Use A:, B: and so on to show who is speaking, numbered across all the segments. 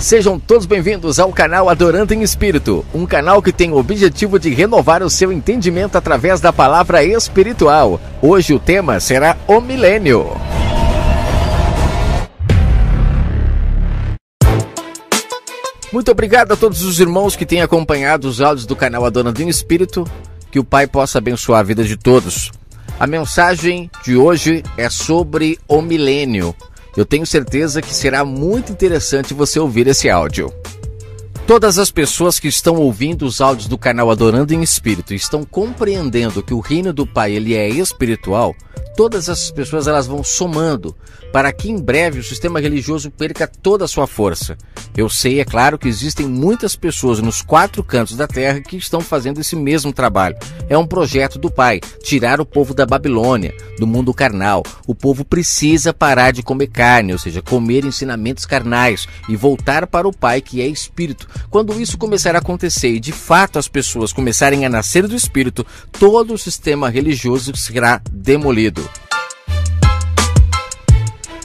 A: Sejam todos bem-vindos ao canal Adorando em Espírito, um canal que tem o objetivo de renovar o seu entendimento através da palavra espiritual. Hoje o tema será o milênio. Muito obrigado a todos os irmãos que têm acompanhado os áudios do canal Adorando em Espírito. Que o Pai possa abençoar a vida de todos. A mensagem de hoje é sobre o milênio. Eu tenho certeza que será muito interessante você ouvir esse áudio. Todas as pessoas que estão ouvindo os áudios do canal Adorando em Espírito estão compreendendo que o reino do Pai ele é espiritual. Todas essas pessoas elas vão somando para que em breve o sistema religioso perca toda a sua força. Eu sei, é claro, que existem muitas pessoas nos 4 cantos da terra que estão fazendo esse mesmo trabalho. É um projeto do Pai, tirar o povo da Babilônia, do mundo carnal. O povo precisa parar de comer carne, ou seja, comer ensinamentos carnais e voltar para o Pai que é Espírito. Quando isso começar a acontecer e de fato as pessoas começarem a nascer do Espírito, todo o sistema religioso será demolido.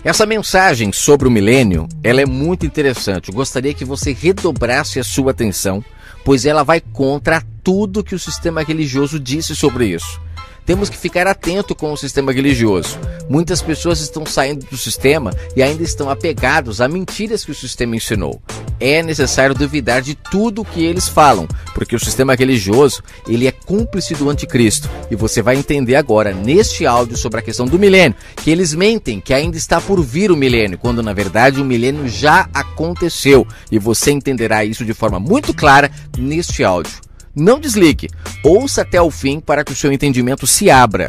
A: Essa mensagem sobre o milênio, ela é muito interessante. Eu gostaria que você redobrasse a sua atenção, pois ela vai contra tudo que o sistema religioso disse sobre isso. Temos que ficar atento com o sistema religioso. Muitas pessoas estão saindo do sistema e ainda estão apegados a mentiras que o sistema ensinou. É necessário duvidar de tudo o que eles falam, porque o sistema religioso ele é cúmplice do anticristo. E você vai entender agora, neste áudio sobre a questão do milênio, que eles mentem, que ainda está por vir o milênio, quando na verdade o milênio já aconteceu. E você entenderá isso de forma muito clara neste áudio. Não desligue, ouça até o fim para que o seu entendimento se abra.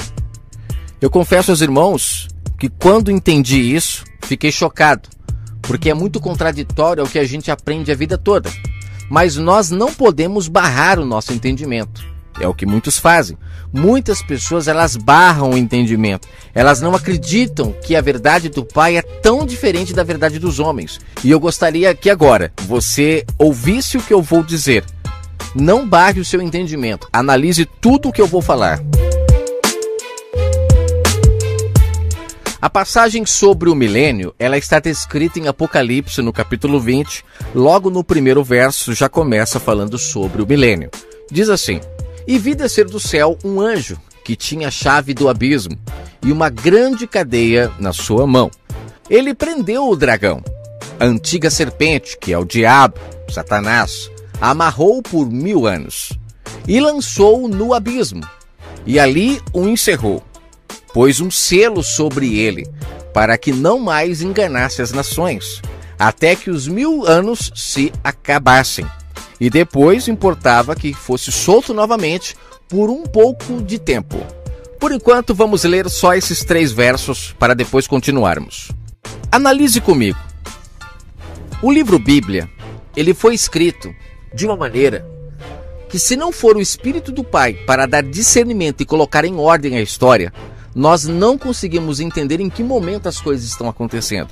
A: Eu confesso aos irmãos que quando entendi isso, fiquei chocado, porque é muito contraditório ao que a gente aprende a vida toda. Mas nós não podemos barrar o nosso entendimento. É o que muitos fazem. Muitas pessoas elas barram o entendimento. Elas não acreditam que a verdade do Pai é tão diferente da verdade dos homens. E eu gostaria que agora você ouvisse o que eu vou dizer. Não barre o seu entendimento. Analise tudo o que eu vou falar. A passagem sobre o milênio, ela está descrita em Apocalipse, no capítulo 20. Logo no primeiro verso, já começa falando sobre o milênio. Diz assim: E vi descer do céu um anjo, que tinha a chave do abismo, e uma grande cadeia na sua mão. Ele prendeu o dragão, a antiga serpente, que é o diabo, Satanás, amarrou-o por 1000 anos e lançou-o no abismo, e ali o encerrou. Pôs um selo sobre ele, para que não mais enganasse as nações, até que os 1000 anos se acabassem. E depois importava que fosse solto novamente por um pouco de tempo. Por enquanto, vamos ler só esses 3 versos para depois continuarmos. Analise comigo. O livro Bíblia, ele foi escrito de uma maneira que, se não for o Espírito do Pai para dar discernimento e colocar em ordem a história, nós não conseguimos entender em que momento as coisas estão acontecendo.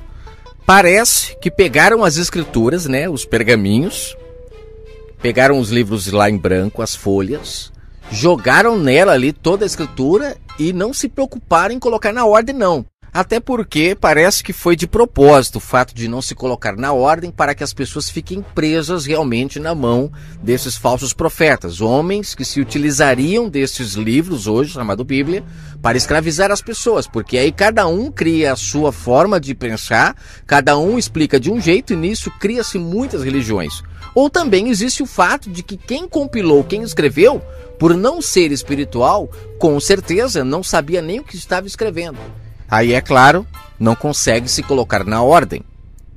A: Parece que pegaram as escrituras, os pergaminhos, pegaram os livros lá em branco, as folhas, jogaram nela ali toda a escritura e não se preocuparam em colocar na ordem, não. Até porque parece que foi de propósito o fato de não se colocar na ordem para que as pessoas fiquem presas realmente na mão desses falsos profetas. Homens que se utilizariam desses livros hoje, chamado Bíblia, para escravizar as pessoas. Porque aí cada um cria a sua forma de pensar, cada um explica de um jeito e nisso cria-se muitas religiões. Ou também existe o fato de que quem compilou, quem escreveu, por não ser espiritual, com certeza não sabia nem o que estava escrevendo. Aí, é claro, não consegue se colocar na ordem.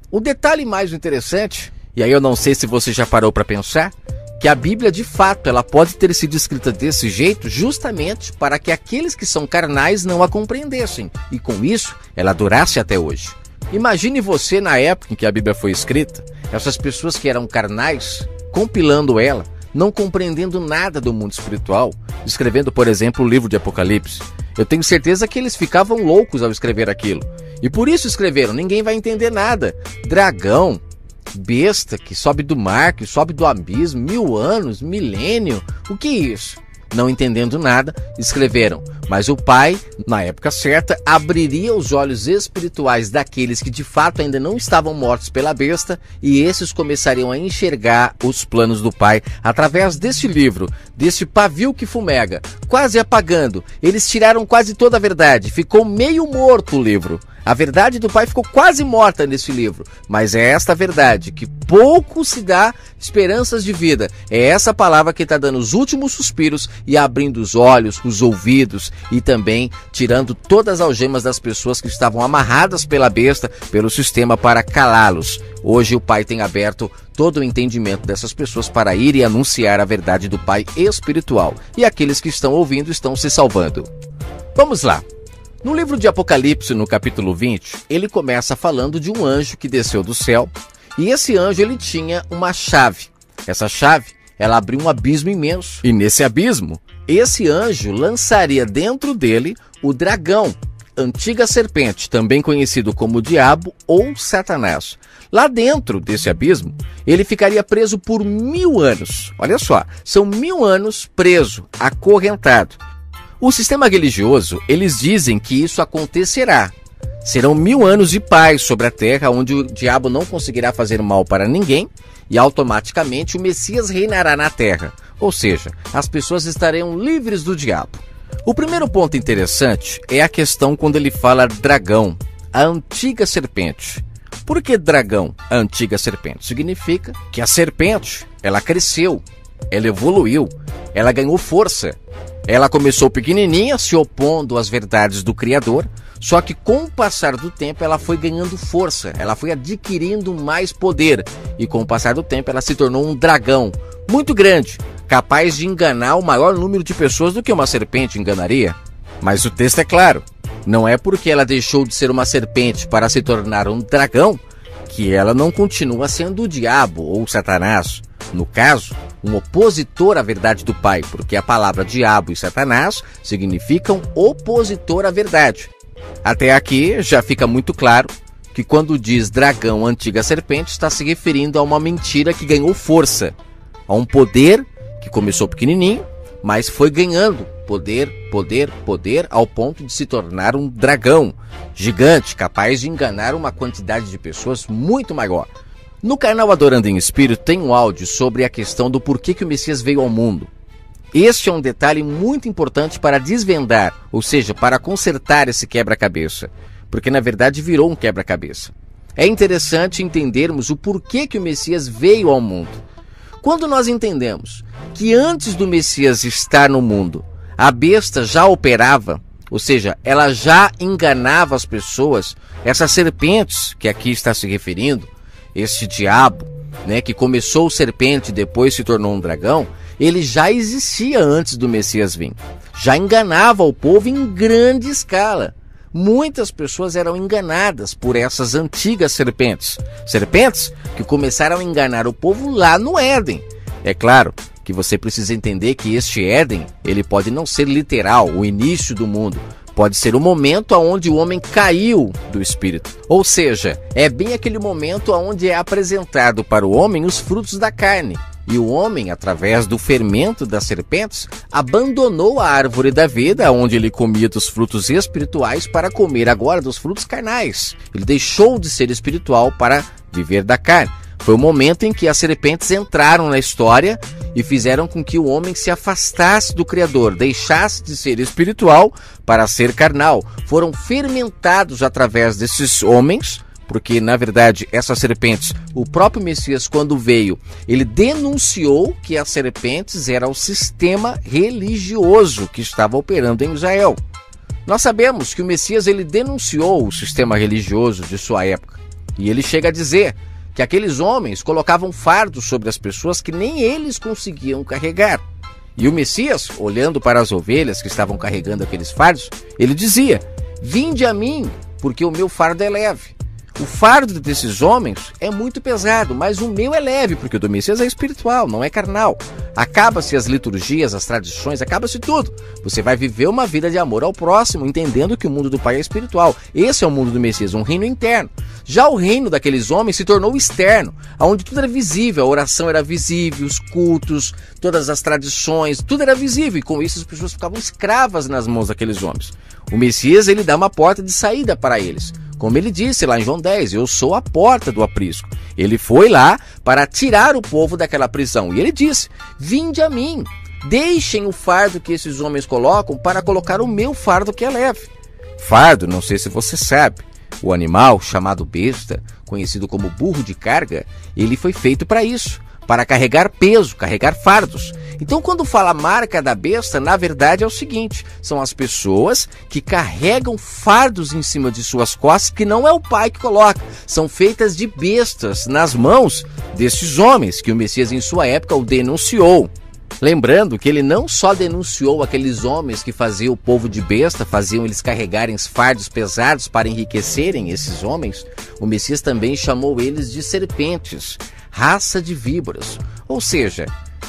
A: O detalhe mais interessante, e aí eu não sei se você já parou para pensar, que a Bíblia, de fato, ela pode ter sido escrita desse jeito justamente para que aqueles que são carnais não a compreendessem, e com isso, ela durasse até hoje. Imagine você, na época em que a Bíblia foi escrita, essas pessoas que eram carnais, compilando ela, não compreendendo nada do mundo espiritual, escrevendo, por exemplo, o livro de Apocalipse. Eu tenho certeza que eles ficavam loucos ao escrever aquilo. E por isso escreveram, ninguém vai entender nada. Dragão, besta que sobe do mar, que sobe do abismo, 1000 anos, milênio. O que é isso? não entendendo nada, escreveram: mas o Pai, na época certa, abriria os olhos espirituais daqueles que de fato ainda não estavam mortos pela besta, e esses começariam a enxergar os planos do Pai através deste livro, deste pavio que fumega, quase apagando. Eles tiraram quase toda a verdade, ficou meio morto o livro. A verdade do Pai ficou quase morta nesse livro, mas é esta verdade que pouco se dá esperanças de vida. É essa palavra que está dando os últimos suspiros e abrindo os olhos, os ouvidos e também tirando todas as algemas das pessoas que estavam amarradas pela besta, pelo sistema, para calá-los. Hoje o Pai tem aberto todo o entendimento dessas pessoas para ir e anunciar a verdade do Pai espiritual. E aqueles que estão ouvindo estão se salvando. Vamos lá. No livro de Apocalipse, no capítulo 20, ele começa falando de um anjo que desceu do céu, e esse anjo ele tinha uma chave. Essa chave, ela abriu um abismo imenso, e nesse abismo, esse anjo lançaria dentro dele o dragão, antiga serpente, também conhecido como diabo ou Satanás. Lá dentro desse abismo, ele ficaria preso por 1000 anos. Olha só, são 1000 anos preso, acorrentado. O sistema religioso, eles dizem que isso acontecerá. Serão 1000 anos de paz sobre a terra, onde o diabo não conseguirá fazer mal para ninguém e automaticamente o Messias reinará na terra. Ou seja, as pessoas estarão livres do diabo. O primeiro ponto interessante é a questão quando ele fala dragão, a antiga serpente. Por que dragão, a antiga serpente? Significa que a serpente, ela cresceu, ela evoluiu, ela ganhou força. Ela começou pequenininha, se opondo às verdades do Criador, só que com o passar do tempo ela foi ganhando força, ela foi adquirindo mais poder, e com o passar do tempo ela se tornou um dragão muito grande, capaz de enganar o maior número de pessoas do que uma serpente enganaria. Mas o texto é claro, não é porque ela deixou de ser uma serpente para se tornar um dragão que ela não continua sendo o diabo ou Satanás. No caso, um opositor à verdade do Pai, porque a palavra diabo e Satanás significam opositor à verdade. Até aqui já fica muito claro que quando diz dragão, antiga serpente, está se referindo a uma mentira que ganhou força, a um poder que começou pequenininho, mas foi ganhando poder, ao ponto de se tornar um dragão gigante, capaz de enganar uma quantidade de pessoas muito maior. No canal Adorando em Espírito tem um áudio sobre a questão do porquê que o Messias veio ao mundo. Este é um detalhe muito importante para desvendar, ou seja, para consertar esse quebra-cabeça, porque na verdade virou um quebra-cabeça. É interessante entendermos o porquê que o Messias veio ao mundo. Quando nós entendemos que antes do Messias estar no mundo, a besta já operava, ou seja, ela já enganava as pessoas, essas serpentes que aqui está se referindo, esse diabo, que começou serpente e depois se tornou um dragão, ele já existia antes do Messias vir. Já enganava o povo em grande escala. Muitas pessoas eram enganadas por essas antigas serpentes. Serpentes que começaram a enganar o povo lá no Éden. É claro que você precisa entender que este Éden, ele pode não ser literal, o início do mundo. Pode ser o momento onde o homem caiu do Espírito. Ou seja, é bem aquele momento onde é apresentado para o homem os frutos da carne. E o homem, através do fermento das serpentes, abandonou a árvore da vida, onde ele comia dos frutos espirituais, para comer agora dos frutos carnais. Ele deixou de ser espiritual para viver da carne. Foi o momento em que as serpentes entraram na história e fizeram com que o homem se afastasse do Criador, deixasse de ser espiritual para ser carnal. Foram fermentados através desses homens, porque na verdade essas serpentes, o próprio Messias quando veio, ele denunciou que as serpentes eram o sistema religioso que estava operando em Israel. Nós sabemos que o Messias ele denunciou o sistema religioso de sua época, e ele chega a dizer que aqueles homens colocavam fardos sobre as pessoas que nem eles conseguiam carregar. E o Messias, olhando para as ovelhas que estavam carregando aqueles fardos, ele dizia: vinde a mim, porque o meu fardo é leve. O fardo desses homens é muito pesado, mas o meu é leve, porque o do Messias é espiritual, não é carnal. Acaba-se as liturgias, as tradições, acaba-se tudo. Você vai viver uma vida de amor ao próximo, entendendo que o mundo do Pai é espiritual. Esse é o mundo do Messias, um reino interno. Já o reino daqueles homens se tornou externo, onde tudo era visível, a oração era visível, os cultos, todas as tradições, tudo era visível, e com isso as pessoas ficavam escravas nas mãos daqueles homens. O Messias, ele dá uma porta de saída para eles. Como ele disse lá em João 10, eu sou a porta do aprisco. Ele foi lá para tirar o povo daquela prisão. E ele disse, vinde a mim, deixem o fardo que esses homens colocam para colocar o meu fardo que é leve. Fardo, não sei se você sabe, o animal chamado besta, conhecido como burro de carga, ele foi feito para isso, para carregar peso, carregar fardos. Então, quando fala marca da besta, na verdade é o seguinte, são as pessoas que carregam fardos em cima de suas costas, que não é o Pai que coloca, são feitas de bestas nas mãos desses homens, que o Messias em sua época o denunciou. Lembrando que ele não só denunciou aqueles homens que faziam o povo de besta, faziam eles carregarem fardos pesados para enriquecerem esses homens, o Messias também chamou eles de serpentes, raça de víboras. Ou seja,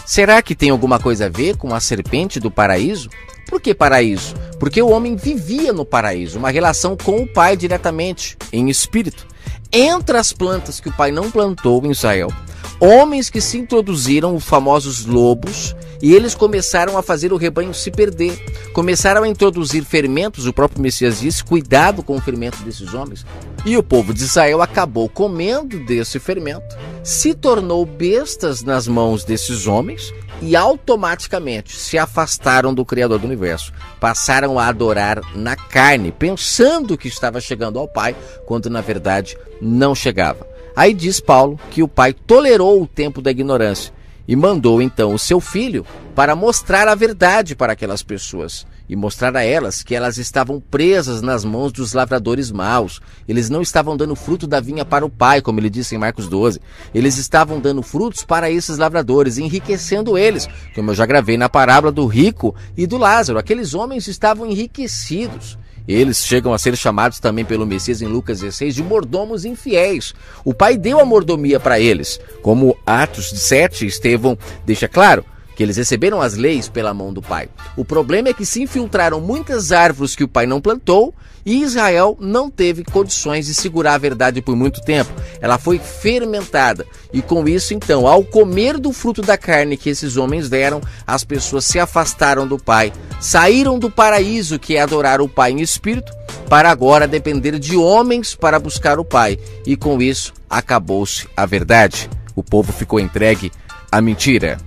A: será que tem alguma coisa a ver com a serpente do paraíso? Por que paraíso? Porque o homem vivia no paraíso, uma relação com o Pai diretamente, em espírito. Entre as plantas que o Pai não plantou em Israel, homens que se introduziram, os famosos lobos, e eles começaram a fazer o rebanho se perder. Começaram a introduzir fermentos, o próprio Messias disse, cuidado com o fermento desses homens. E o povo de Israel acabou comendo desse fermento, se tornou bestas nas mãos desses homens e automaticamente se afastaram do Criador do Universo. Passaram a adorar na carne, pensando que estava chegando ao Pai, quando na verdade não chegava. Aí diz Paulo que o Pai tolerou o tempo da ignorância e mandou então o seu filho para mostrar a verdade para aquelas pessoas e mostrar a elas que elas estavam presas nas mãos dos lavradores maus. Eles não estavam dando fruto da vinha para o Pai, como ele disse em Marcos 12. Eles estavam dando frutos para esses lavradores, enriquecendo eles, como eu já gravei na parábola do rico e do Lázaro. Aqueles homens estavam enriquecidos. Eles chegam a ser chamados também pelo Messias em Lucas 16 de mordomos infiéis. O Pai deu a mordomia para eles. Como Atos 7, Estevão deixa claro que eles receberam as leis pela mão do Pai. O problema é que se infiltraram muitas árvores que o Pai não plantou e Israel não teve condições de segurar a verdade por muito tempo. Ela foi fermentada e com isso então, ao comer do fruto da carne que esses homens deram, as pessoas se afastaram do Pai, saíram do paraíso que é adorar o Pai em espírito, para agora depender de homens para buscar o Pai e com isso acabou-se a verdade. O povo ficou entregue à mentira.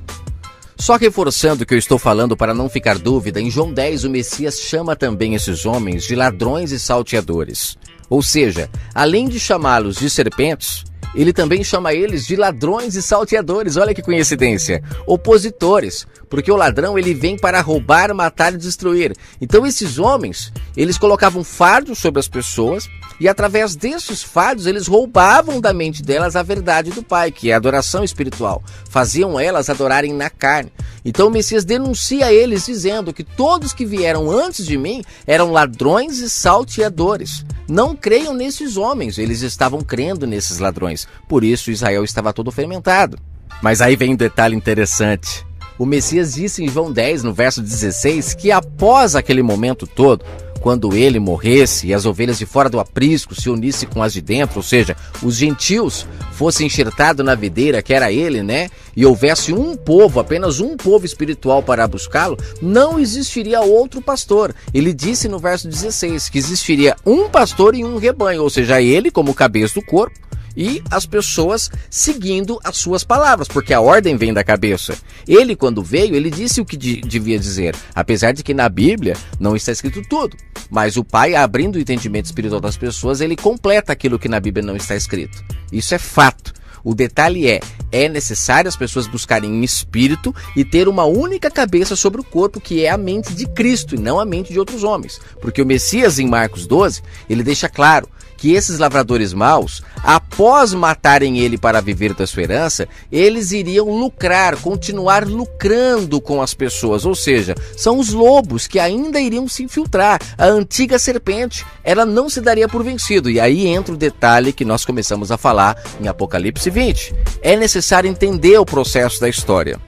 A: Só reforçando o que eu estou falando para não ficar dúvida, em João 10 o Messias chama também esses homens de ladrões e salteadores. Ou seja, além de chamá-los de serpentes, ele também chama eles de ladrões e salteadores. Olha que coincidência. Opositores. Porque o ladrão ele vem para roubar, matar e destruir. Então esses homens, eles colocavam fardos sobre as pessoas e através desses fardos eles roubavam da mente delas a verdade do Pai, que é a adoração espiritual. Faziam elas adorarem na carne. Então o Messias denuncia eles dizendo que todos que vieram antes de mim eram ladrões e salteadores. Não creiam nesses homens, eles estavam crendo nesses ladrões. Por isso Israel estava todo fermentado. Mas aí vem um detalhe interessante. O Messias disse em João 10, no verso 16, que após aquele momento todo, quando ele morresse e as ovelhas de fora do aprisco se unissem com as de dentro, ou seja, os gentios fossem enxertados na videira, que era ele, né? E houvesse um povo, apenas um povo espiritual para buscá-lo, não existiria outro pastor. Ele disse no verso 16 que existiria um pastor e um rebanho, ou seja, ele como cabeça do corpo, e as pessoas seguindo as suas palavras, porque a ordem vem da cabeça. Ele, quando veio, ele disse o que devia dizer, apesar de que na Bíblia não está escrito tudo. Mas o Pai, abrindo o entendimento espiritual das pessoas, ele completa aquilo que na Bíblia não está escrito. Isso é fato. O detalhe é necessário as pessoas buscarem em espírito e ter uma única cabeça sobre o corpo, que é a mente de Cristo e não a mente de outros homens. Porque o Messias, em Marcos 12, ele deixa claro que esses lavradores maus, após matarem ele para viver da sua herança, eles iriam lucrar, continuar lucrando com as pessoas. Ou seja, são os lobos que ainda iriam se infiltrar. A antiga serpente, ela não se daria por vencido. E aí entra o detalhe que nós começamos a falar em Apocalipse 20. É necessário entender o processo da história.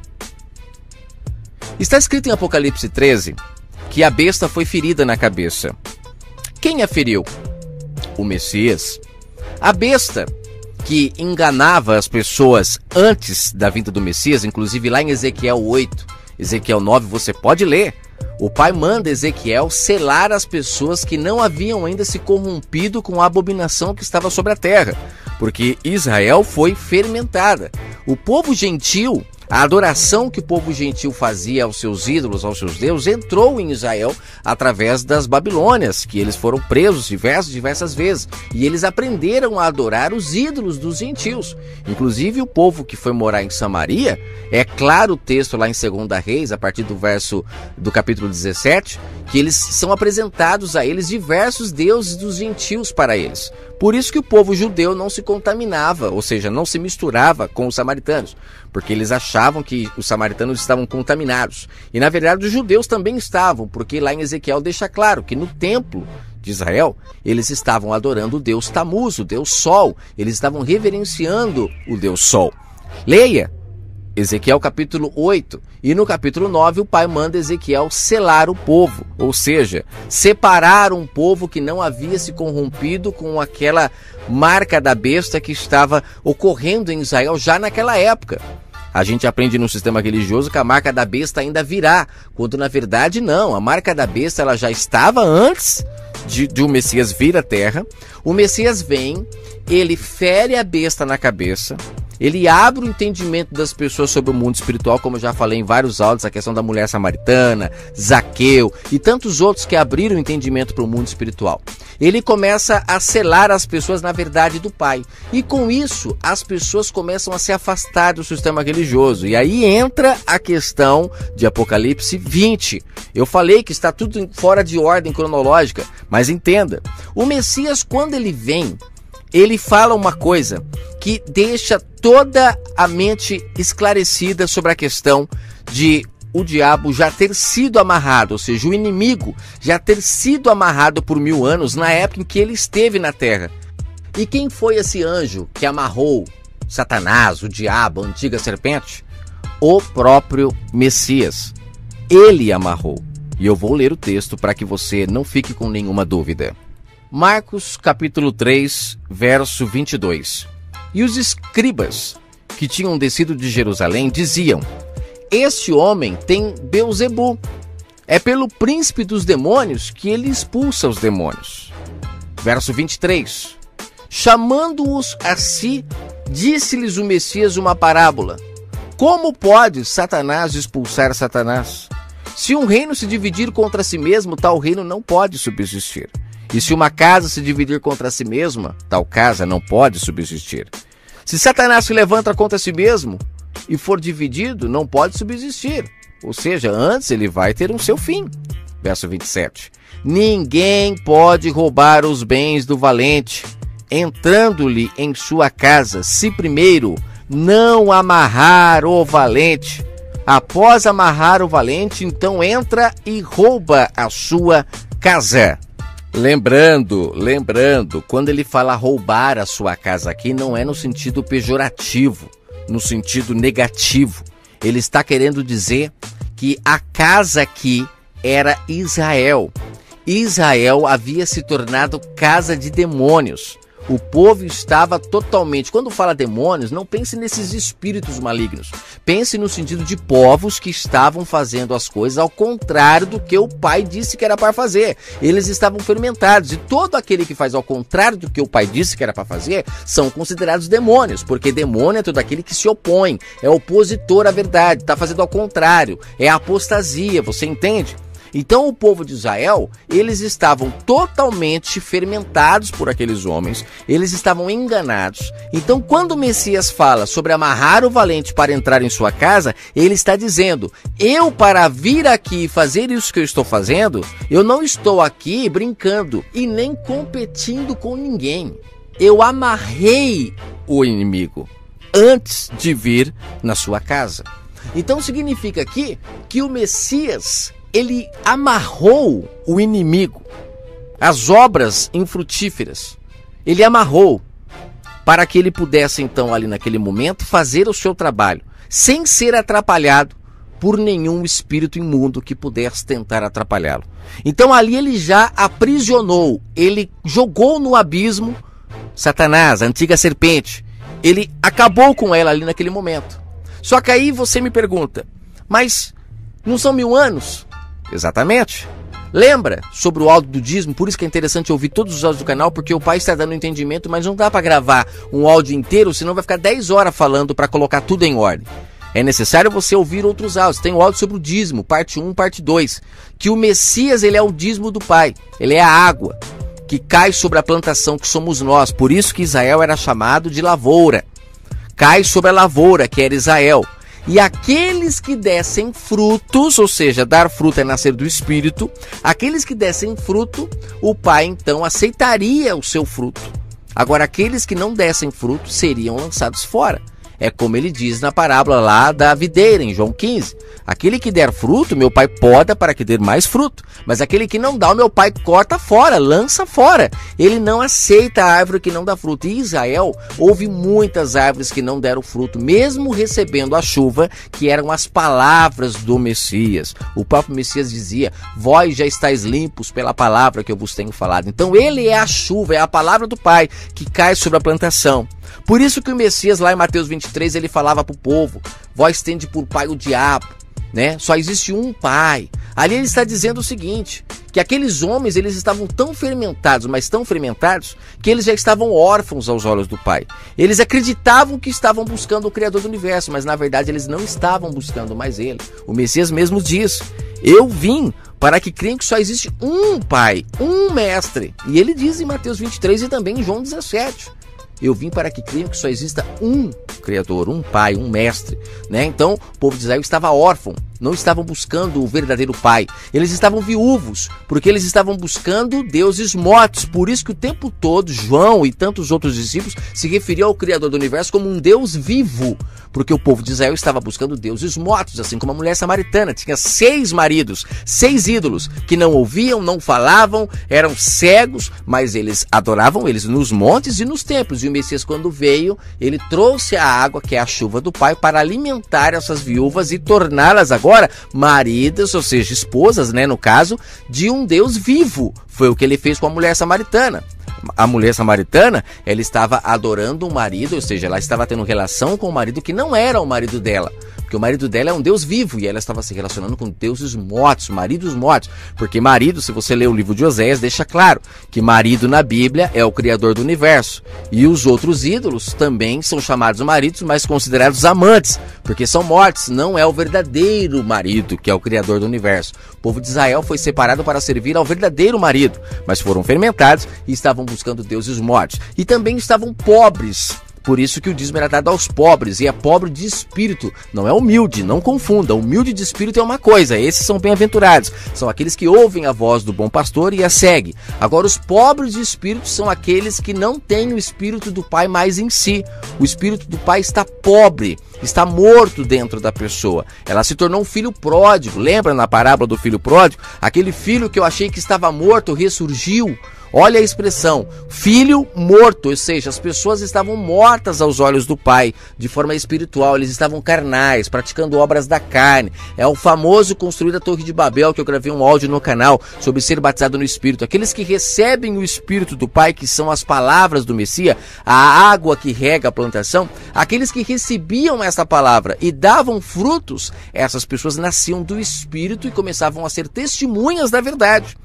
A: Está escrito em Apocalipse 13 que a besta foi ferida na cabeça. Quem a feriu? O Messias. A besta que enganava as pessoas antes da vinda do Messias, inclusive lá em Ezequiel 8, Ezequiel 9, você pode ler. O Pai manda Ezequiel selar as pessoas que não haviam ainda se corrompido com a abominação que estava sobre a terra, porque Israel foi fermentada. O povo gentil, a adoração que o povo gentil fazia aos seus ídolos, aos seus deuses, entrou em Israel através das Babilônias, que eles foram presos diversas vezes. E eles aprenderam a adorar os ídolos dos gentios. Inclusive o povo que foi morar em Samaria, é claro o texto lá em 2 Reis, a partir do capítulo 17, que eles são apresentados a eles diversos deuses dos gentios para eles. Por isso que o povo judeu não se contaminava, ou seja, não se misturava com os samaritanos, porque eles achavam que os samaritanos estavam contaminados. E na verdade os judeus também estavam, porque lá em Ezequiel deixa claro que no templo de Israel eles estavam adorando o Deus Tamuz, o Deus Sol, eles estavam reverenciando o Deus Sol. Leia Ezequiel capítulo 8, e no capítulo 9 o pai manda Ezequiel selar o povo, ou seja, separar um povo que não havia se corrompido com aquela marca da besta que estava ocorrendo em Israel já naquela época. A gente aprende no sistema religioso que a marca da besta ainda virá, quando na verdade não, a marca da besta ela já estava antes de o Messias vir à terra. O Messias vem, ele fere a besta na cabeça, ele abre o entendimento das pessoas sobre o mundo espiritual, como eu já falei em vários áudios, a questão da mulher samaritana, Zaqueu e tantos outros que abriram o entendimento para o mundo espiritual. Ele começa a selar as pessoas na verdade do Pai. E com isso, as pessoas começam a se afastar do sistema religioso. E aí entra a questão de Apocalipse 20. Eu falei que está tudo fora de ordem cronológica, mas entenda, o Messias, quando ele vem, ele fala uma coisa que deixa toda a mente esclarecida sobre a questão de o diabo já ter sido amarrado, ou seja, o inimigo já ter sido amarrado por 1000 anos na época em que ele esteve na terra. E quem foi esse anjo que amarrou Satanás, o diabo, a antiga serpente? O próprio Messias. Ele amarrou. E eu vou ler o texto para que você não fique com nenhuma dúvida. Marcos capítulo 3, verso 22. E os escribas que tinham descido de Jerusalém diziam: este homem tem Beelzebu, é pelo príncipe dos demônios que ele expulsa os demônios. Verso 23. Chamando-os a si, disse-lhes o Messias uma parábola: como pode Satanás expulsar Satanás? Se um reino se dividir contra si mesmo, tal reino não pode subsistir. E se uma casa se dividir contra si mesma, tal casa não pode subsistir. Se Satanás se levanta contra si mesmo e for dividido, não pode subsistir. Ou seja, antes ele vai ter um seu fim. Verso 27. Ninguém pode roubar os bens do valente, entrando-lhe em sua casa, se primeiro não amarrar o valente. Após amarrar o valente, então entra e rouba a sua casa. Lembrando, quando ele fala roubar a sua casa aqui, não é no sentido pejorativo, no sentido negativo. Ele está querendo dizer que a casa aqui era Israel. Israel havia se tornado casa de demônios. O povo estava totalmente... Quando fala demônios, não pense nesses espíritos malignos. Pense no sentido de povos que estavam fazendo as coisas ao contrário do que o pai disse que era para fazer. Eles estavam fermentados. E todo aquele que faz ao contrário do que o pai disse que era para fazer são considerados demônios. Porque demônio é todo aquele que se opõe, é opositor à verdade, está fazendo ao contrário, é a apostasia, você entende? Então o povo de Israel, eles estavam totalmente fermentados por aqueles homens, eles estavam enganados. Então quando o Messias fala sobre amarrar o valente para entrar em sua casa, ele está dizendo, eu para vir aqui e fazer isso que eu estou fazendo, eu não estou aqui brincando e nem competindo com ninguém. Eu amarrei o inimigo antes de vir na sua casa. Então significa aqui que o Messias, ele amarrou o inimigo, as obras infrutíferas, ele amarrou para que ele pudesse então ali naquele momento fazer o seu trabalho, sem ser atrapalhado por nenhum espírito imundo que pudesse tentar atrapalhá-lo. Então ali ele já aprisionou, ele jogou no abismo Satanás, a antiga serpente, ele acabou com ela ali naquele momento. Só que aí você me pergunta, mas não são 1000 anos? Exatamente. Lembra sobre o áudio do dízimo? Por isso que é interessante ouvir todos os áudios do canal, porque o pai está dando entendimento, mas não dá para gravar um áudio inteiro, senão vai ficar 10 horas falando para colocar tudo em ordem. É necessário você ouvir outros áudios. Tem o áudio sobre o dízimo, parte 1, parte 2, que o Messias, ele é o dízimo do pai, ele é a água que cai sobre a plantação que somos nós. Por isso que Israel era chamado de lavoura. Cai sobre a lavoura, que era Israel. E aqueles que dessem frutos, ou seja, dar fruto é nascer do Espírito, aqueles que dessem fruto, o Pai então aceitaria o seu fruto. Agora, aqueles que não dessem fruto seriam lançados fora. É como ele diz na parábola lá da videira, em João 15. Aquele que der fruto, meu pai poda para que dê mais fruto. Mas aquele que não dá, o meu pai corta fora, lança fora. Ele não aceita a árvore que não dá fruto. E em Israel, houve muitas árvores que não deram fruto, mesmo recebendo a chuva, que eram as palavras do Messias. O próprio Messias dizia, vós já estáis limpos pela palavra que eu vos tenho falado. Então ele é a chuva, é a palavra do Pai que cai sobre a plantação. Por isso que o Messias lá em Mateus 23, ele falava para o povo, vós tende por pai o diabo, né? Só existe um pai. Ali ele está dizendo o seguinte, que aqueles homens, eles estavam tão fermentados, mas tão fermentados, que eles já estavam órfãos aos olhos do Pai. Eles acreditavam que estavam buscando o Criador do Universo, mas na verdade eles não estavam buscando mais Ele. O Messias mesmo diz, eu vim para que creiam que só existe um Pai, um Mestre. E ele diz em Mateus 23 e também em João 17. Eu vim para que creiam que só exista um Criador, um Pai, um Mestre, né? Então, o povo de Israel estava órfão, não estavam buscando o verdadeiro Pai. Eles estavam viúvos, porque eles estavam buscando deuses mortos. Por isso que o tempo todo, João e tantos outros discípulos se referiam ao Criador do Universo como um Deus vivo, porque o povo de Israel estava buscando deuses mortos, assim como a mulher samaritana. Tinha 6 maridos, 6 ídolos, que não ouviam, não falavam, eram cegos, mas eles adoravam eles nos montes e nos templos. E o Messias, quando veio, ele trouxe a água, que é a chuva do Pai, para alimentar essas viúvas e torná-las agora maridas, ou seja, esposas, né, no caso, de um Deus vivo. Foi o que ele fez com a mulher samaritana. A mulher samaritana, ela estava adorando um marido, ou seja, ela estava tendo relação com um marido que não era o marido dela. Porque o marido dela é um Deus vivo e ela estava se relacionando com deuses mortos, maridos mortos. Porque marido, se você ler o livro de Oséias, deixa claro que marido na Bíblia é o Criador do Universo. E os outros ídolos também são chamados maridos, mas considerados amantes, porque são mortos, não é o verdadeiro marido, que é o Criador do Universo. O povo de Israel foi separado para servir ao verdadeiro marido, mas foram fermentados e estavam buscando deuses mortos. E também estavam pobres. Por isso que o dízimo era dado aos pobres, e é pobre de espírito, não é humilde, não confunda. Humilde de espírito é uma coisa, esses são bem-aventurados, são aqueles que ouvem a voz do bom pastor e a seguem. Agora, os pobres de espírito são aqueles que não têm o espírito do Pai mais em si. O espírito do Pai está pobre, está morto dentro da pessoa. Ela se tornou um filho pródigo. Lembra na parábola do filho pródigo? Aquele filho que eu achei que estava morto ressurgiu. Olha a expressão, filho morto, ou seja, as pessoas estavam mortas aos olhos do Pai, de forma espiritual, eles estavam carnais, praticando obras da carne. É o famoso construir a Torre de Babel, que eu gravei um áudio no canal, sobre ser batizado no Espírito. Aqueles que recebem o Espírito do Pai, que são as palavras do Messias, a água que rega a plantação, aqueles que recebiam essa palavra e davam frutos, essas pessoas nasciam do Espírito e começavam a ser testemunhas da verdade.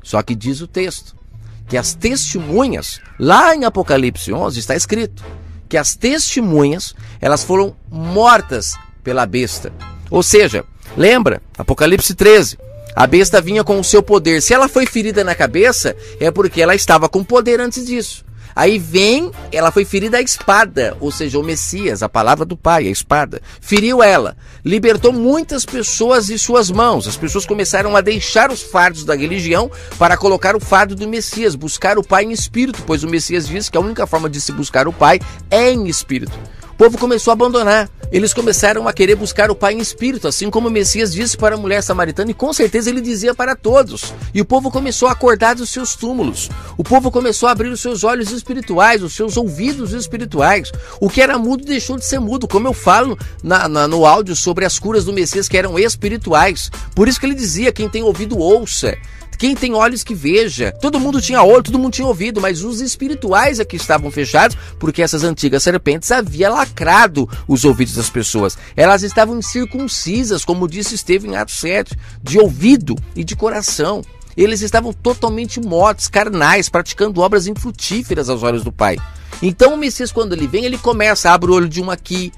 A: Só que diz o texto que as testemunhas, lá em Apocalipse 11 está escrito que as testemunhas, elas foram mortas pela besta. Ou seja, lembra, Apocalipse 13, A besta vinha com o seu poder. Se ela foi ferida na cabeça, é porque ela estava com poder antes disso. Aí vem, ela foi ferida a espada, ou seja, o Messias, a palavra do Pai, a espada. Feriu ela, libertou muitas pessoas de suas mãos. As pessoas começaram a deixar os fardos da religião para colocar o fardo do Messias, buscar o Pai em espírito, pois o Messias diz que a única forma de se buscar o Pai é em espírito. O povo começou a abandonar. Eles começaram a querer buscar o Pai em espírito, assim como o Messias disse para a mulher samaritana, e com certeza ele dizia para todos. E o povo começou a acordar dos seus túmulos. O povo começou a abrir os seus olhos espirituais, os seus ouvidos espirituais. O que era mudo deixou de ser mudo, como eu falo no áudio sobre as curas do Messias que eram espirituais. Por isso que ele dizia, quem tem ouvido ouça. Quem tem olhos que veja. Todo mundo tinha olho, todo mundo tinha ouvido, mas os espirituais é que estavam fechados, porque essas antigas serpentes haviam lacrado os ouvidos das pessoas. Elas estavam incircuncisas, como disse Estevão em Atos 7, de ouvido e de coração. Eles estavam totalmente mortos, carnais, praticando obras infrutíferas aos olhos do Pai. Então o Messias, quando ele vem, ele começa, abre o olho de um aqui,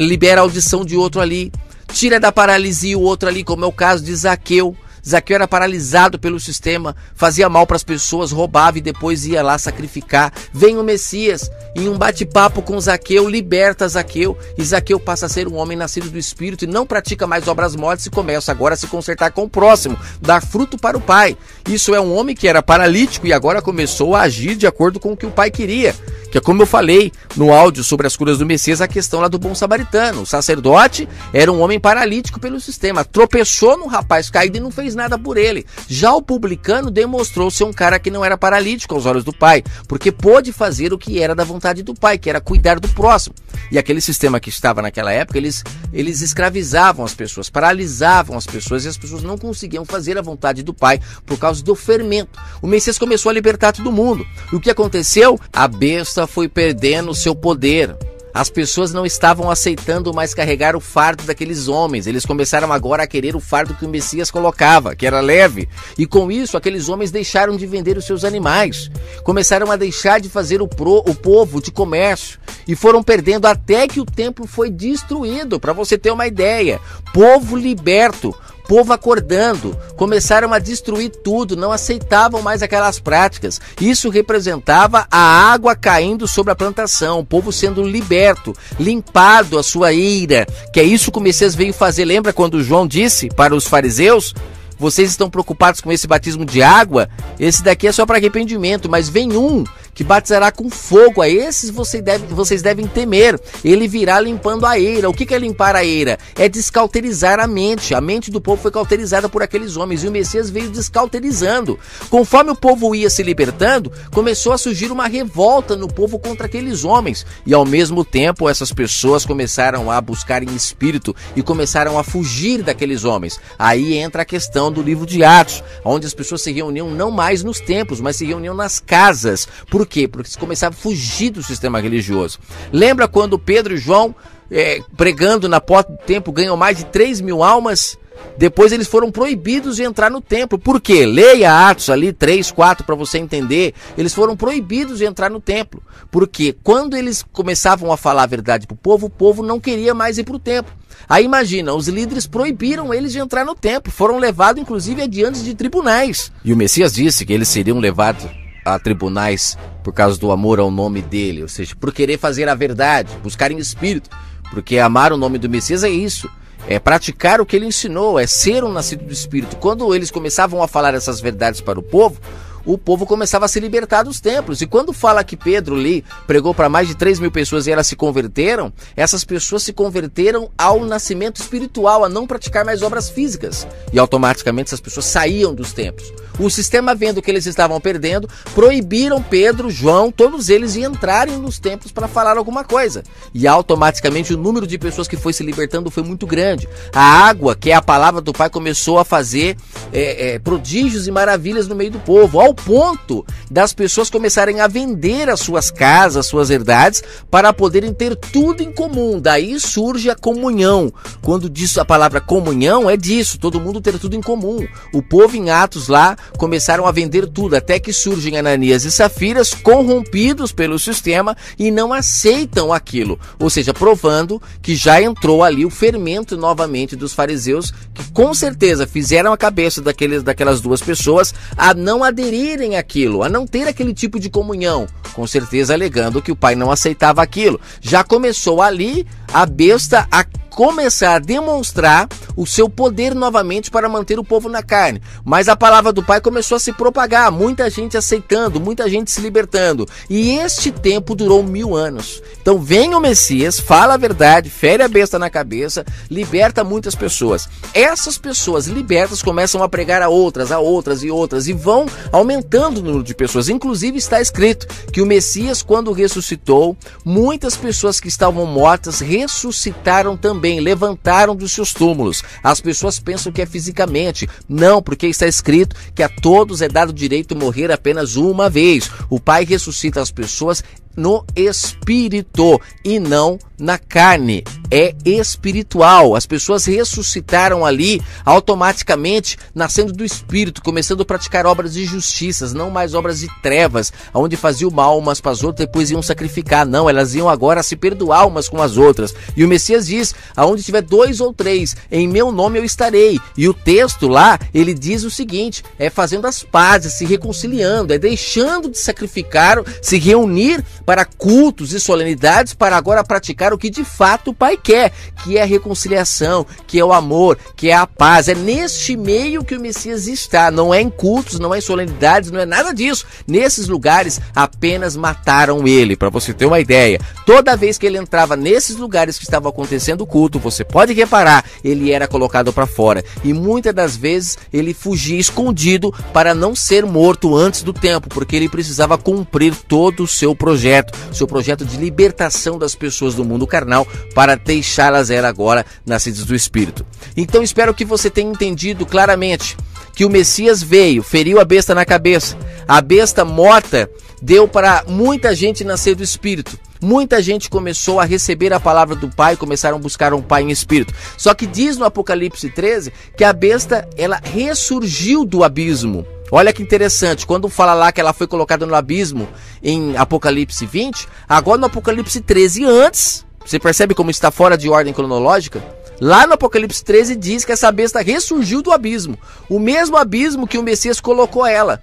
A: libera a audição de outro ali, tira da paralisia o outro ali, como é o caso de Zaqueu. Zaqueu era paralisado pelo sistema, fazia mal para as pessoas, roubava e depois ia lá sacrificar. Vem o Messias, em um bate-papo com Zaqueu, liberta Zaqueu, e Zaqueu passa a ser um homem nascido do Espírito e não pratica mais obras mortas e começa agora a se consertar com o próximo, dar fruto para o Pai. Isso é um homem que era paralítico e agora começou a agir de acordo com o que o Pai queria. Que é como eu falei no áudio sobre as curas do Messias, a questão lá do bom samaritano. O sacerdote era um homem paralítico pelo sistema, tropeçou no rapaz caído e não fez nada por ele. Já o publicano demonstrou ser um cara que não era paralítico aos olhos do Pai, porque pôde fazer o que era da vontade do Pai, que era cuidar do próximo. E aquele sistema que estava naquela época, eles escravizavam as pessoas, paralisavam as pessoas, e as pessoas não conseguiam fazer a vontade do Pai por causa do fermento. O Messias começou a libertar todo mundo. E o que aconteceu? A besta foi perdendo o seu poder. As pessoas não estavam aceitando mais carregar o fardo daqueles homens. Eles começaram agora a querer o fardo que o Messias colocava, que era leve. E com isso, aqueles homens deixaram de vender os seus animais. Começaram a deixar de fazer o povo de comércio. E foram perdendo até que o templo foi destruído. Para você ter uma ideia. Povo liberto. Povo acordando, começaram a destruir tudo, não aceitavam mais aquelas práticas. Isso representava a água caindo sobre a plantação, o povo sendo liberto, limpado a sua ira, que é isso que o Messias veio fazer. Lembra quando João disse para os fariseus: vocês estão preocupados com esse batismo de água? Esse daqui é só para arrependimento, mas vem um que batizará com fogo. A esses vocês devem temer. Ele virá limpando a eira. O que é limpar a eira? É descauterizar a mente. A mente do povo foi cauterizada por aqueles homens e o Messias veio descauterizando. Conforme o povo ia se libertando, começou a surgir uma revolta no povo contra aqueles homens. E ao mesmo tempo, essas pessoas começaram a buscar em espírito e começaram a fugir daqueles homens. Aí entra a questão do livro de Atos, onde as pessoas se reuniam não mais nos templos, mas se reuniam nas casas. Por quê? Porque eles começavam a fugir do sistema religioso. Lembra quando Pedro e João, pregando na porta do templo, ganham mais de 3.000 almas? Depois eles foram proibidos de entrar no templo. Por quê? Leia Atos ali 3, 4 para você entender. Eles foram proibidos de entrar no templo. Porque quando eles começavam a falar a verdade para o povo não queria mais ir para o templo. Aí imagina, os líderes proibiram eles de entrar no templo. Foram levados inclusive adiante de tribunais. E o Messias disse que eles seriam levados a tribunais por causa do amor ao nome dele, ou seja, por querer fazer a verdade, buscar em espírito, porque amar o nome do Messias é isso, é praticar o que ele ensinou, é ser um nascido do Espírito. Quando eles começavam a falar essas verdades para o povo começava a se libertar dos templos. E quando fala que Pedro ali pregou para mais de 3.000 pessoas e elas se converteram, essas pessoas se converteram ao nascimento espiritual, a não praticar mais obras físicas. E automaticamente essas pessoas saíam dos templos. O sistema, vendo que eles estavam perdendo, proibiram Pedro, João, todos eles de entrarem nos templos para falar alguma coisa. E automaticamente o número de pessoas que foi se libertando foi muito grande. A água, que é a palavra do Pai, começou a fazer prodígios e maravilhas no meio do povo, ao ao ponto das pessoas começarem a vender as suas casas, suas herdades, para poderem ter tudo em comum. Daí surge a comunhão. Quando diz a palavra comunhão, é disso, todo mundo ter tudo em comum. O povo em Atos lá começaram a vender tudo, até que surgem Ananias e Safiras corrompidos pelo sistema e não aceitam aquilo. Ou seja, provando que já entrou ali o fermento novamente dos fariseus, que com certeza fizeram a cabeça daquelas duas pessoas a não aderirem àquilo, a não ter aquele tipo de comunhão, com certeza alegando que o pai não aceitava aquilo. Já começou ali a besta a começar a demonstrar o seu poder novamente para manter o povo na carne. Mas a palavra do Pai começou a se propagar, muita gente aceitando, muita gente se libertando. E este tempo durou 1000 anos. Então vem o Messias, fala a verdade, fere a besta na cabeça, liberta muitas pessoas. Essas pessoas libertas começam a pregar a outras e vão aumentando o número de pessoas. Inclusive está escrito que o Messias, quando ressuscitou, muitas pessoas que estavam mortas ressuscitaram também, levantaram dos seus túmulos. As pessoas pensam que é fisicamente. Não, porque está escrito que a todos é dado o direito de morrer apenas uma vez. O Pai ressuscita as pessoas no espírito e não na carne. É espiritual. As pessoas ressuscitaram ali automaticamente, nascendo do espírito, começando a praticar obras de justiça, não mais obras de trevas, onde faziam mal umas para as outras, depois iam sacrificar. Não, elas iam agora se perdoar umas com as outras. E o Messias diz: aonde tiver 2 ou 3 em meu nome eu estarei. E o texto lá, ele diz o seguinte: é fazendo as pazes, se reconciliando, é deixando de sacrificar, se reunir para cultos e solenidades, para agora praticar o que de fato o Pai quer, que é a reconciliação, que é o amor, que é a paz. É neste meio que o Messias está, não é em cultos, não é em solenidades, não é nada disso. Nesses lugares apenas mataram ele, para você ter uma ideia. Toda vez que ele entrava nesses lugares que estava acontecendo o culto, você pode reparar, ele era colocado para fora, e muitas das vezes ele fugia escondido para não ser morto antes do tempo, porque ele precisava cumprir todo o seu projeto de libertação das pessoas do mundo carnal, para deixá-las agora nascidas do Espírito. Então espero que você tenha entendido claramente que o Messias veio, feriu a besta na cabeça. A besta morta deu para muita gente nascer do Espírito. Muita gente começou a receber a palavra do Pai, começaram a buscar um Pai em Espírito. Só que diz no Apocalipse 13 que a besta, ela ressurgiu do abismo. Olha que interessante, quando fala lá que ela foi colocada no abismo em Apocalipse 20, agora no Apocalipse 13 antes, você percebe como está fora de ordem cronológica? Lá no Apocalipse 13 diz que essa besta ressurgiu do abismo, o mesmo abismo que o Messias colocou ela,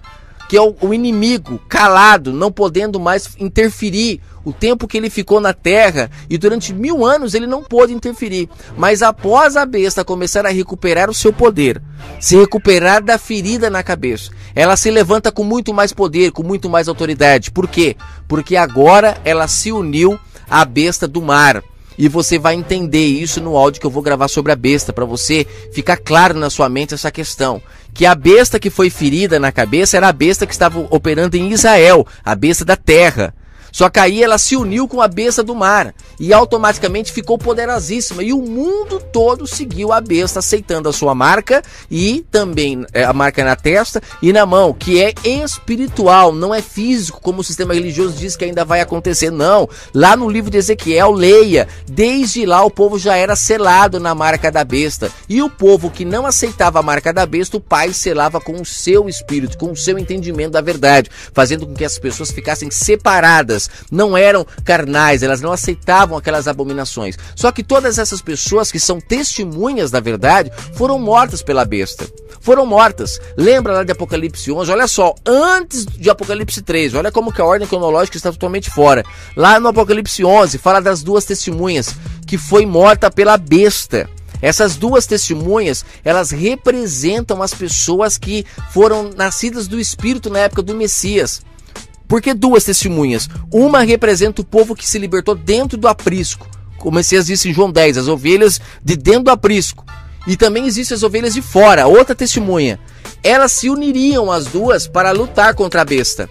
A: que é o inimigo calado, não podendo mais interferir. O tempo que ele ficou na terra, e durante 1000 anos ele não pôde interferir. Mas após a besta começar a recuperar o seu poder, se recuperar da ferida na cabeça, ela se levanta com muito mais poder, com muito mais autoridade. Por quê? Porque agora ela se uniu à besta do mar. E você vai entender isso no áudio que eu vou gravar sobre a besta, para você ficar claro na sua mente essa questão. Que a besta que foi ferida na cabeça era a besta que estava operando em Israel, a besta da terra. Só que aí ela se uniu com a besta do mar e automaticamente ficou poderosíssima. E o mundo todo seguiu a besta, aceitando a sua marca e também a marca na testa e na mão, que é espiritual, não é físico, como o sistema religioso diz que ainda vai acontecer. Não, lá no livro de Ezequiel, leia, desde lá o povo já era selado na marca da besta. E o povo que não aceitava a marca da besta, o Pai selava com o seu espírito, com o seu entendimento da verdade, fazendo com que as pessoas ficassem separadas. Não eram carnais, elas não aceitavam aquelas abominações. Só que todas essas pessoas que são testemunhas da verdade foram mortas pela besta. Foram mortas. Lembra lá de Apocalipse 11? Olha só, antes de Apocalipse 13, olha como que a ordem cronológica está totalmente fora. Lá no Apocalipse 11 fala das 2 testemunhas que foi morta pela besta. Essas 2 testemunhas, elas representam as pessoas que foram nascidas do Espírito na época do Messias. Por que 2 testemunhas? Uma representa o povo que se libertou dentro do aprisco. Como o Messias disse em João 10, as ovelhas de dentro do aprisco. E também existem as ovelhas de fora, outra testemunha. Elas se uniriam as 2 para lutar contra a besta.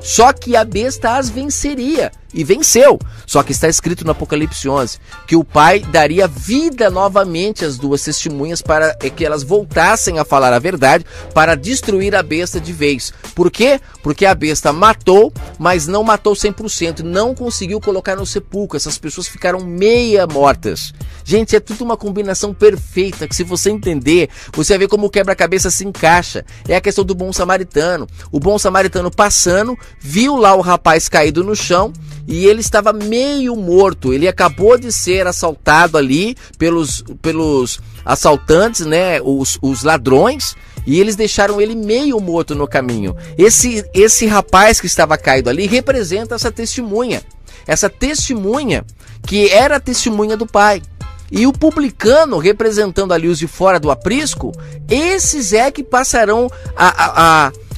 A: Só que a besta as venceria. E venceu. Só que está escrito no Apocalipse 11 que o pai daria vida novamente às duas testemunhas para que elas voltassem a falar a verdade, para destruir a besta de vez. Por quê? Porque a besta matou, mas não matou 100%, não conseguiu colocar no sepulcro. Essas pessoas ficaram meia mortas. Gente, é tudo uma combinação perfeita, que se você entender, você vai ver como o quebra-cabeça se encaixa. É a questão do bom samaritano. O bom samaritano passando, viu lá o rapaz caído no chão, e ele estava meio morto. Ele acabou de ser assaltado ali pelos assaltantes, né? Os ladrões. E eles deixaram ele meio morto no caminho. Esse rapaz que estava caído ali representa essa testemunha. Essa testemunha que era a testemunha do pai. E o publicano, representando ali os de fora do aprisco, esses é que passarão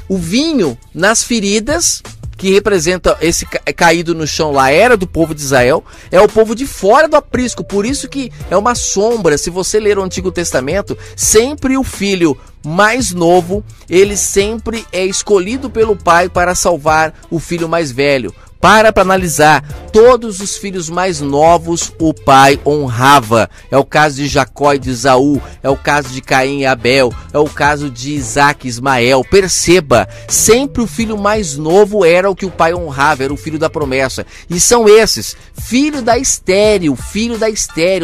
A: o vinho nas feridas, que representa esse caído no chão lá, era do povo de Israel, é o povo de fora do aprisco. Por isso que é uma sombra. Se você ler o Antigo Testamento, sempre o filho mais novo, ele sempre é escolhido pelo pai para salvar o filho mais velho. Para analisar, todos os filhos mais novos o pai honrava. É o caso de Jacó e de Esaú, é o caso de Caim e Abel, é o caso de Isaac e Ismael. Perceba, sempre o filho mais novo era o que o pai honrava, era o filho da promessa. E são esses, filho da estéril,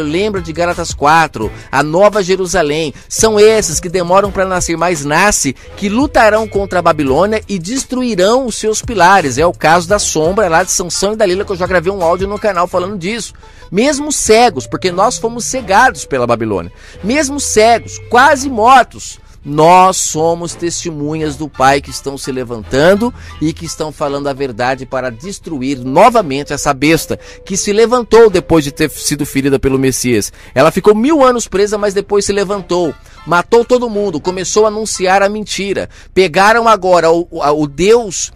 A: lembra de Gálatas 4, a Nova Jerusalém. São esses que demoram para nascer, mas nasce, que lutarão contra a Babilônia e destruirão os seus pilares. É o caso da sombra lá de Sansão e Dalila, que eu já gravei um áudio no canal falando disso. Mesmo cegos, porque nós fomos cegados pela Babilônia, mesmo cegos, quase mortos, nós somos testemunhas do Pai que estão se levantando e que estão falando a verdade para destruir novamente essa besta que se levantou depois de ter sido ferida pelo Messias. Ela ficou 1000 anos presa, mas depois se levantou, matou todo mundo, começou a anunciar a mentira. Pegaram agora o Deus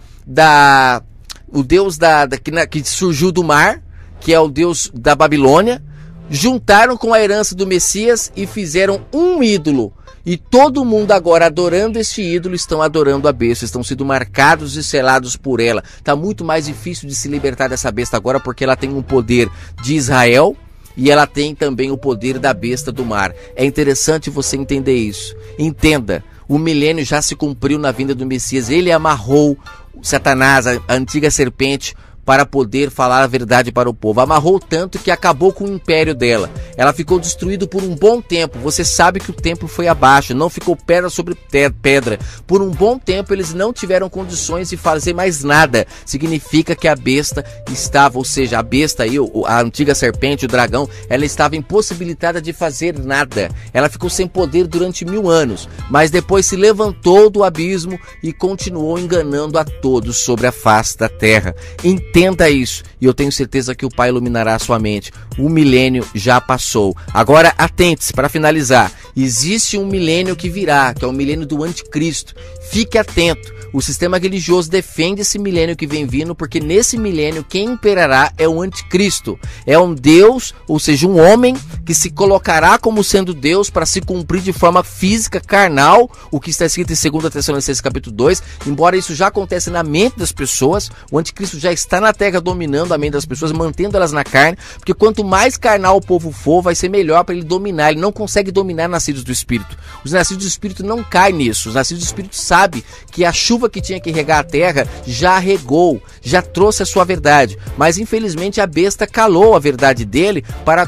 A: que surgiu do mar, que é o Deus da Babilônia, juntaram com a herança do Messias e fizeram um ídolo. E todo mundo agora adorando esse ídolo estão adorando a besta, estão sendo marcados e selados por ela. Está muito mais difícil de se libertar dessa besta agora, porque ela tem um poder de Israel e ela tem também o poder da besta do mar. É interessante você entender isso. Entenda, o milênio já se cumpriu na vinda do Messias. Ele amarrou Satanás, a antiga serpente, para poder falar a verdade para o povo. Amarrou tanto que acabou com o império dela. Ela ficou destruída por um bom tempo. Você sabe que o templo foi abaixo, não ficou pedra sobre pedra. Por um bom tempo eles não tiveram condições de fazer mais nada. Significa que a besta estava, ou seja, a besta aí, a antiga serpente, o dragão, ela estava impossibilitada de fazer nada. Ela ficou sem poder durante 1000 anos, mas depois se levantou do abismo e continuou enganando a todos sobre a face da terra. Entenda isso, e eu tenho certeza que o Pai iluminará a sua mente. O milênio já passou. Agora atente-se, para finalizar, existe um milênio que virá, que é o milênio do anticristo. Fique atento. O sistema religioso defende esse milênio que vem vindo, porque nesse milênio quem imperará é o anticristo. É um Deus, ou seja, um homem que se colocará como sendo Deus para se cumprir de forma física, carnal, o que está escrito em 2 Tessalonicenses capítulo 2. Embora isso já aconteça na mente das pessoas, o anticristo já está na terra dominando a mente das pessoas, mantendo elas na carne, porque quanto mais carnal o povo for, vai ser melhor para ele dominar. Ele não consegue dominar nascidos do Espírito. Os nascidos do Espírito não caem nisso. Os nascidos do Espírito sabem que a chuva que tinha que regar a terra já regou, já trouxe a sua verdade, mas infelizmente a besta calou a verdade dele para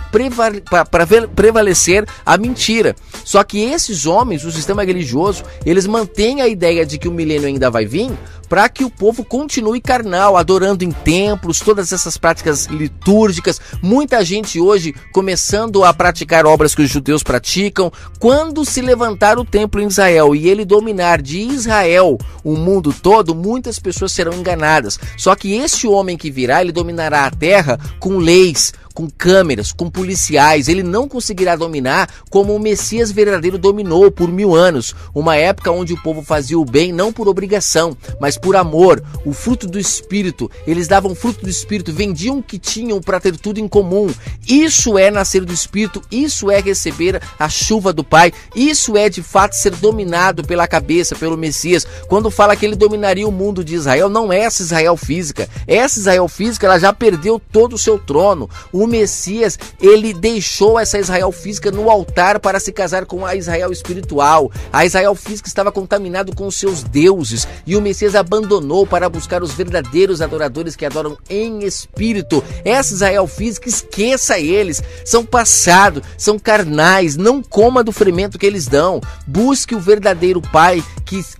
A: prevalecer a mentira. Só que esses homens, o sistema religioso, eles mantêm a ideia de que o milênio ainda vai vir, para que o povo continue carnal, adorando em templos, todas essas práticas litúrgicas. Muita gente hoje começando a praticar obras que os judeus praticam. Quando se levantar o templo em Israel e ele dominar de Israel o mundo todo, muitas pessoas serão enganadas. Só que esse homem que virá, ele dominará a terra com leis, com câmeras, com policiais. Ele não conseguirá dominar como o Messias verdadeiro dominou por 1000 anos. Uma época onde o povo fazia o bem não por obrigação, mas por amor. O fruto do Espírito. Eles davam fruto do Espírito, vendiam o que tinham para ter tudo em comum. Isso é nascer do Espírito, isso é receber a chuva do Pai, isso é de fato ser dominado pela cabeça, pelo Messias. Quando fala que ele dominaria o mundo de Israel, não é essa Israel física. Essa Israel física, ela já perdeu todo o seu trono. O Messias, ele deixou essa Israel física no altar para se casar com a Israel espiritual. A Israel física estava contaminado com os seus deuses e o Messias abandonou para buscar os verdadeiros adoradores que adoram em espírito. Essa Israel física, esqueça eles, são passado, são carnais, não coma do fermento que eles dão. Busque o verdadeiro Pai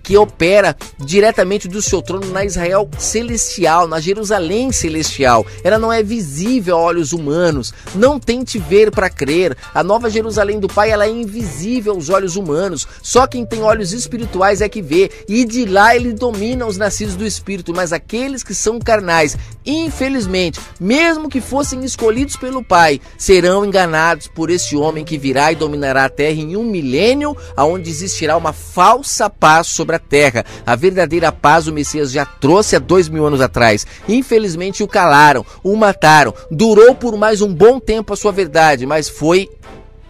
A: que opera diretamente do seu trono na Israel celestial, na Jerusalém celestial. Ela não é visível a olhos humanos. Não tente ver para crer. A nova Jerusalém do Pai, ela é invisível aos olhos humanos. Só quem tem olhos espirituais é que vê. E de lá ele domina os nascidos do Espírito. Mas aqueles que são carnais, infelizmente, mesmo que fossem escolhidos pelo Pai, serão enganados por esse homem que virá e dominará a terra em 1 milênio, aonde existirá uma falsa paz sobre a terra. A verdadeira paz o Messias já trouxe há 2000 anos atrás. Infelizmente o calaram, o mataram. Durou por mais um bom tempo a sua verdade, mas foi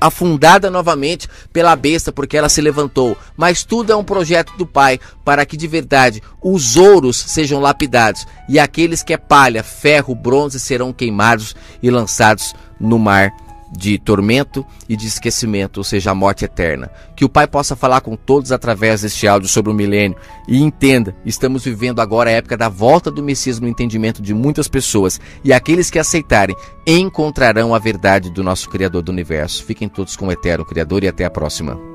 A: afundada novamente pela besta, porque ela se levantou. Mas tudo é um projeto do Pai, para que de verdade os ouros sejam lapidados, e aqueles que é palha, ferro, bronze serão queimados e lançados no mar de tormento e de esquecimento, ou seja, a morte eterna. Que o Pai possa falar com todos através deste áudio sobre o milênio. E entenda, estamos vivendo agora a época da volta do Messias no entendimento de muitas pessoas, e aqueles que aceitarem encontrarão a verdade do nosso Criador do Universo. Fiquem todos com o eterno Criador e até a próxima.